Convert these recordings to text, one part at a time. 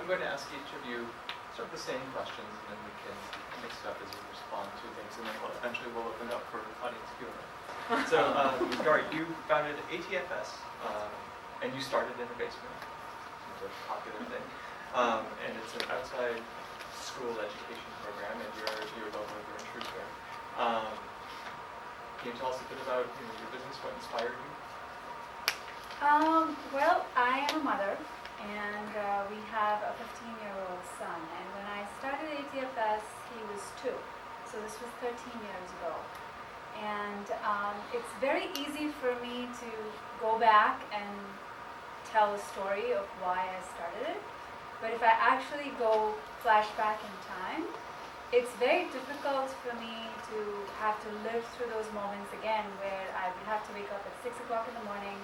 going to ask each of you sort of the same questions, and then we can mix it up as you respond to things, and then eventually we'll open it up for audience Q&A. So, Gauri, you founded ATFS, and you started in the basement. It's a popular thing. And it's an outside school education program, and you're both over in Shrewsbury. Can you tell us a bit about your business, what inspired you? Well, I am a mother, and we have a 15-year-old son. And when I started ATFS, he was 2. So this was 13 years ago. And it's very easy for me to go back and tell a story of why I started it. But if I actually go flashback in time, it's very difficult for me to have to live through those moments again where I would have to wake up at 6 o'clock in the morning,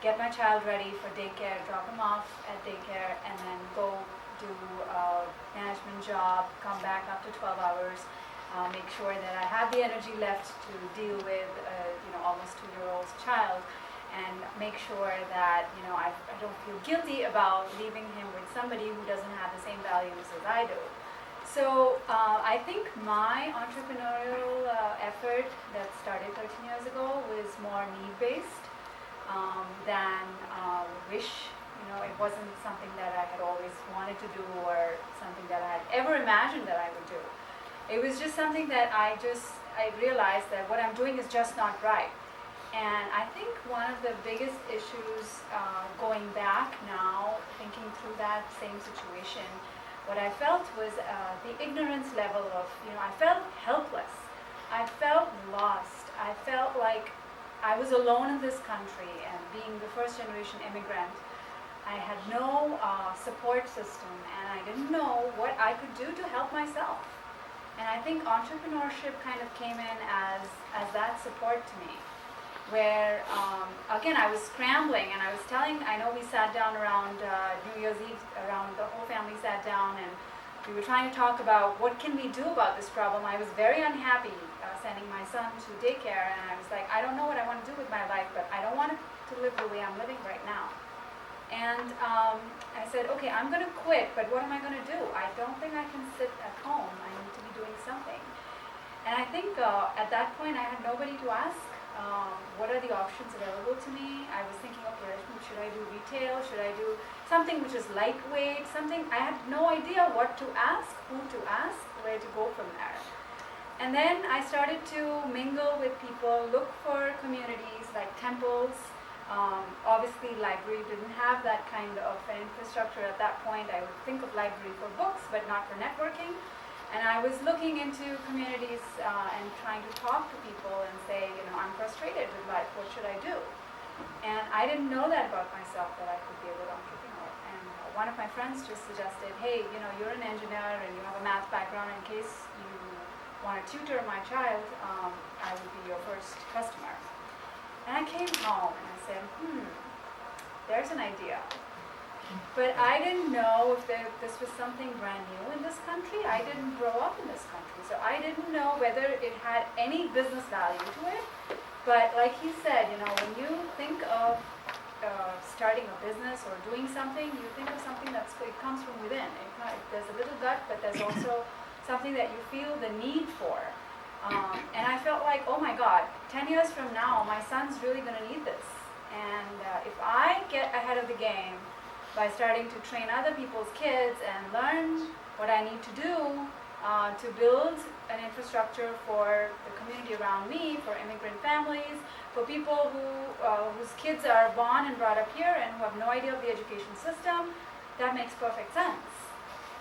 get my child ready for daycare, drop him off at daycare, and then go do a management job, come back after 12 hours, make sure that I have the energy left to deal with almost 2-year-old child, and make sure that I don't feel guilty about leaving him with somebody who doesn't have the same values as I do. So I think my entrepreneurial effort that started 13 years ago was more need-based than wish. It wasn't something that I had always wanted to do or something that I had ever imagined that I would do. It was just something that I realized that what I'm doing is just not right. And I think one of the biggest issues going back now, thinking through that same situation, what I felt was the ignorance level of, I felt helpless. I felt lost. I felt like I was alone in this country, and being the first generation immigrant, I had no support system, and I didn't know what I could do to help myself. And I think entrepreneurship kind of came in as that support to me, where, again, I was scrambling, and I know we sat down around New Year's Eve, the whole family sat down, and we were trying to talk about what can we do about this problem. I was very unhappy sending my son to daycare, and I was like, I don't know what I want to do with my life, but I don't want to live the way I'm living right now. And I said, okay, I'm going to quit, but what am I going to do? I don't think I can sit at home. I need to be doing something. And I think at that point I had nobody to ask. What are the options available to me? I was thinking, okay, should I do retail? Should I do something which is lightweight? I had no idea what to ask, who to ask, where to go from there. And then I started to mingle with people, look for communities like temples. Obviously, library didn't have that kind of an infrastructure at that point. I would think of library for books, but not for networking. And I was looking into communities and trying to talk to people and say, I'm frustrated with life, what should I do? And I didn't know that about myself, that I could be a good entrepreneur. And one of my friends just suggested, hey, you're an engineer and you have a math background. In case you want to tutor my child, I would be your first customer. And I came home and I said, there's an idea. But I didn't know if this was something brand new in this country. I didn't grow up in this country, so I didn't know whether it had any business value to it. But like he said, when you think of starting a business or doing something, you think of something it comes from within. There's a little gut, but there's also something that you feel the need for. And I felt like, oh my God, 10 years from now, my son's really going to need this. And if I get ahead of the game by starting to train other people's kids and learn what I need to do to build an infrastructure for the community around me, for immigrant families, for people whose kids are born and brought up here and who have no idea of the education system, that makes perfect sense.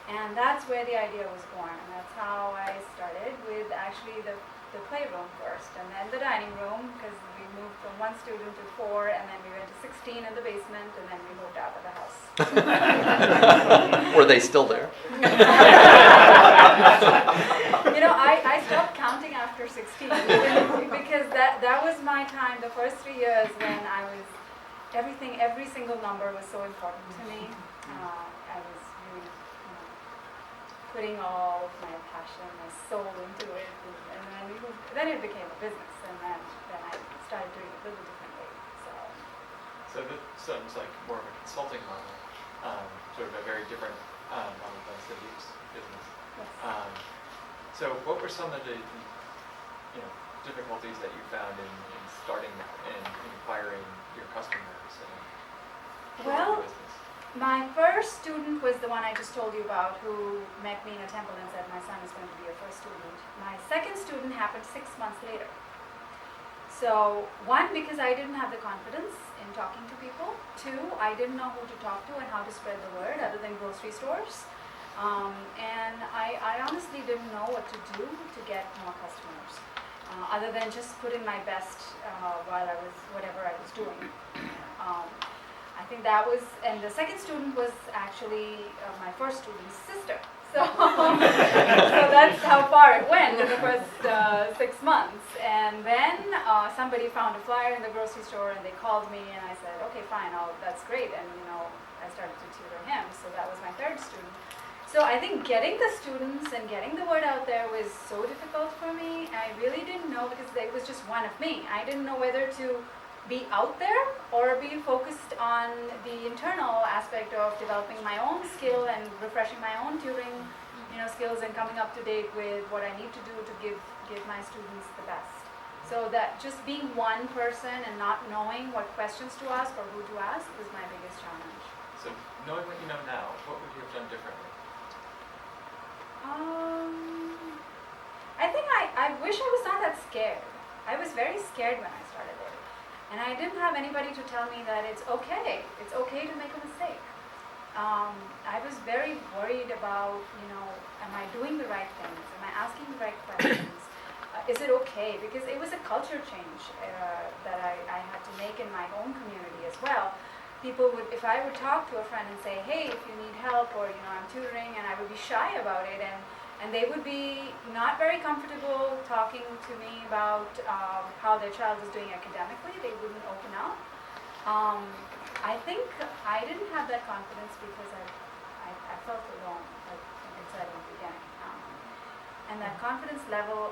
And that's where the idea was born. And that's how I started with actually the playroom first, and then the dining room, because we moved from 1 student to 4, and then we went to 16 in the basement, and then we moved out of the house. Were they still there? I stopped counting after 16 because that was my time, the first 3 years when every single number was so important to me. I was really putting all of my passion, my soul into it, and then it became a business, and then I started doing it a little differently. So this sounds like more of a consulting model, sort of a very different on the civic business. Yes. So what were some of the difficulties that you found in starting and acquiring your customers and Well, your business? My first student was the one I just told you about, who met me in a temple and said my son is going to be a first student. My second student happened 6 months later. So, one, because I didn't have the confidence in talking to people. Two, I didn't know who to talk to and how to spread the word other than grocery stores. And I honestly didn't know what to do to get more customers, other than just put in my best while I was, whatever I was doing. I think that was, and the second student was actually my first student's sister. So, so that's how far it went in the first 6 months. And then somebody found a flyer in the grocery store and they called me and I said, okay, fine, that's great. And I started to tutor him. So that was my third student. So I think getting the students and getting the word out there was so difficult for me. I really didn't know, because it was just one of me. I didn't know whether to be out there or be focused on the internal aspect of developing my own skill and refreshing my own tutoring skills and coming up to date with what I need to do to give my students the best. So that just being one person and not knowing what questions to ask or who to ask was my biggest challenge. So knowing what you know now, what would you have done differently? I think I wish I was not that scared. I was very scared when I started it. And I didn't have anybody to tell me that it's okay to make a mistake. I was very worried about, am I doing the right things? Am I asking the right questions? Is it okay? Because it was a culture change that I had to make in my own community as well. People would, if I would talk to a friend and say, hey, if you need help, or I'm tutoring, and I would be shy about it, and they would be not very comfortable talking to me about how their child is doing academically. They wouldn't open up. I think I didn't have that confidence because I felt alone, like I said in the beginning. And that confidence level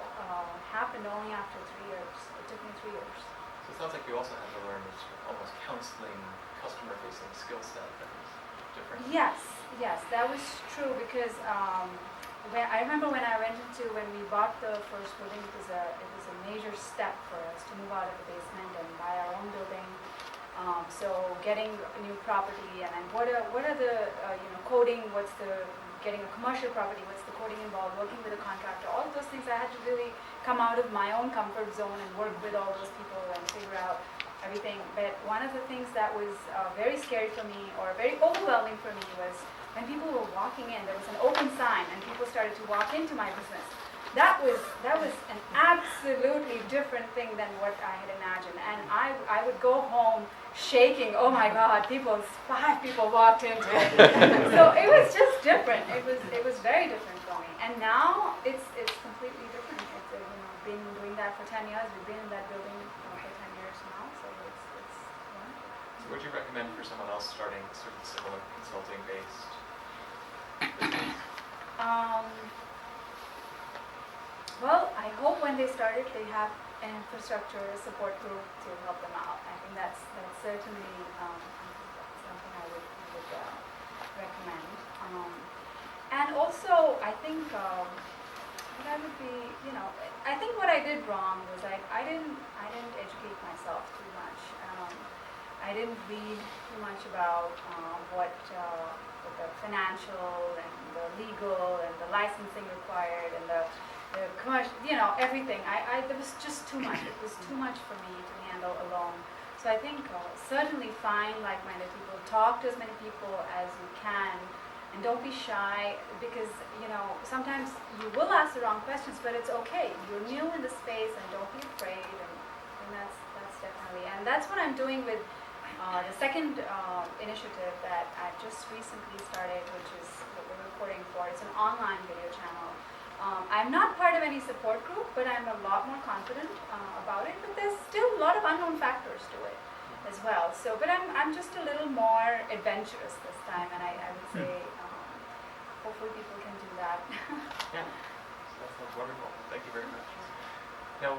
happened only after 3 years. It took me 3 years. So it sounds like you also had to learn this almost counseling, customer-facing skill set that was different. Yes, that was true, because I remember when we bought the first building, it was a major step for us to move out of the basement and buy our own building. So getting a new property, and then what are the coding? Getting a commercial property? What's the coding involved? Working with a contractor? All of those things I had to really come out of my own comfort zone and work with all those people and figure out everything. But one of the things that was very scary for me, or very overwhelming for me, was when people were walking in. There was an open sign, and people started to walk into my business. That was an absolutely different thing than what I had imagined. And I would go home shaking. Oh my God, 5 people walked into it. So it was just different. It was very different for me. And now it's completely different. It's been doing that for 10 years. We've been in that building for 10 years now. So it's wonderful. So would you recommend for someone else starting sort of similar consulting-based business? Well, I hope when they start it, they have an infrastructure, a support group to help them out. I think that's certainly something I would recommend. And also, I think what I would be, I think what I did wrong was I didn't educate myself too much. I didn't read too much about what the financial and the legal and the licensing required and the commercial, everything. There was just too much. It was too much for me to handle alone. So I think certainly find like-minded people, talk to as many people as you can, and don't be shy, because sometimes you will ask the wrong questions, but it's okay. You're new in the space, and don't be afraid. And that's definitely, and that's what I'm doing with the second initiative that I've just recently started, which is what we're recording for. It's an online video channel. I'm not part of any support group, but I'm a lot more confident about it. But there's still a lot of unknown factors to it as well. So, but I'm just a little more adventurous this time, and I would say hopefully people can do that. Yeah, that sounds wonderful. Thank you very much. Now.